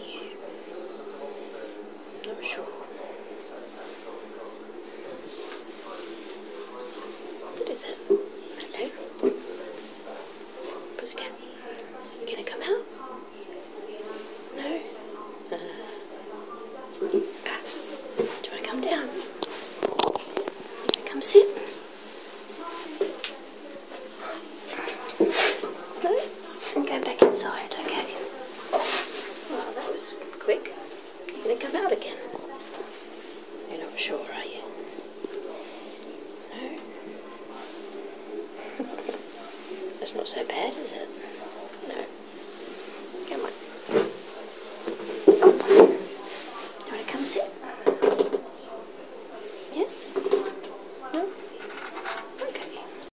you? Not sure. What is it? Hello? Pussycat? You gonna come out? No? Do you want to come down? Come sit. No? I'm going back inside, okay. Well, that was quick. You're gonna come out again? You're not sure, are you? No? That's not so bad, is it?